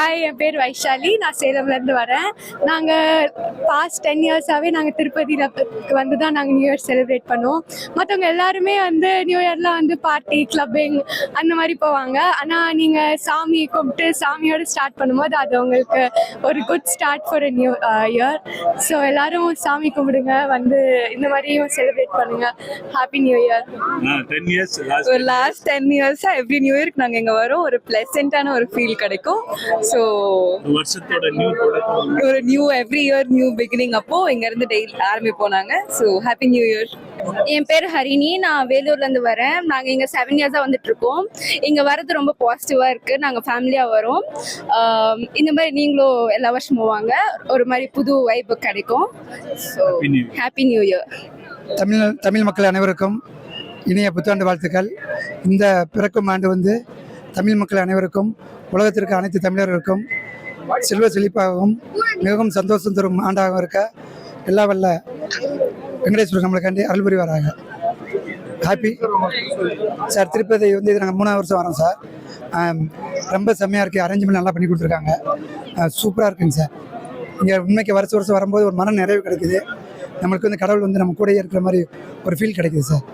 Hi, என் பேர் வைஷாலி. நான் சேலம்லேருந்து வரேன். நாங்கள் பாஸ்ட் 10 இயர்ஸாகவே நாங்கள் திருப்பதியில் வந்து தான் நாங்கள் நியூ இயர் செலிப்ரேட் பண்ணுவோம். மற்றவங்க எல்லாருமே வந்து நியூ இயர்லாம் வந்து பார்ட்டி கிளப்பிங் அந்த மாதிரி போவாங்க. ஆனால் நீங்கள் சாமி கும்பிட்டு சாமியோடு ஸ்டார்ட் பண்ணும்போது அது உங்களுக்கு ஒரு good start for a new year. So எல்லோரும் சாமி கும்பிடுங்க, வந்து இந்த மாதிரியும் செலிப்ரேட் பண்ணுங்கள். Happy new year. 10 years last 10 இயர்ஸா எவ்ரி நியூ இயர்க்கு நாங்கள் இங்கே வரோம். ஒரு பிளசண்டான ஒரு ஃபீல் கிடைக்கும். ஸோ வருஷத்தோட நியூ தொடக்கம், ஒரு new every year new beginning அப்போ இங்கேருந்து டெய்லி ஆரம்பிப்போம் நாங்கள். So happy new year. என் பேர் ஹரிணி. நான் வேலூர்லேருந்து வரேன். நாங்கள் இங்கே 7 இயர்ஸாக வந்துட்டுருக்கோம். இங்கே வரது ரொம்ப பாசிட்டிவாக இருக்குது. நாங்கள் ஃபேமிலியாக வரோம். இந்த மாதிரி நீங்களும் எல்லா வருஷமும் வாங்க, ஒரு மாதிரி புது வைப்பு கிடைக்கும். So happy new year. Tamil மக்கள் அனைவருக்கும் இனிய புத்தாண்டு வாழ்த்துக்கள். இந்த பிறக்கும் ஆண்டு வந்து தமிழ் மக்கள் அனைவருக்கும், உலகத்திற்கு அனைத்து தமிழர்களுக்கும் செல்வ செழிப்பாகவும் மிகவும் சந்தோஷம் தரும் ஆண்டாகவும் இருக்க எல்லா வல்ல வெங்கடேஸ்வரர் நம்மளுக்காண்டி அருள் புரிவாராக. Happy sir. திருப்பதி வந்து இது நாங்கள் 3ஆவது வருஷம் வரோம் சார். ரொம்ப செம்மையாக இருக்குது. அரேஞ்ச்மெண்ட் நல்லா பண்ணி கொடுத்துருக்காங்க. சூப்பராக இருக்குங்க சார். இங்கே உண்மைக்கு வருஷம் வரும்போது ஒரு மன நிறைவு கிடைக்குது. நம்மளுக்கு வந்து கடவுள் வந்து நம்ம கூடயே இருக்கிற மாதிரி ஒரு ஃபீல் கிடைக்குது சார்.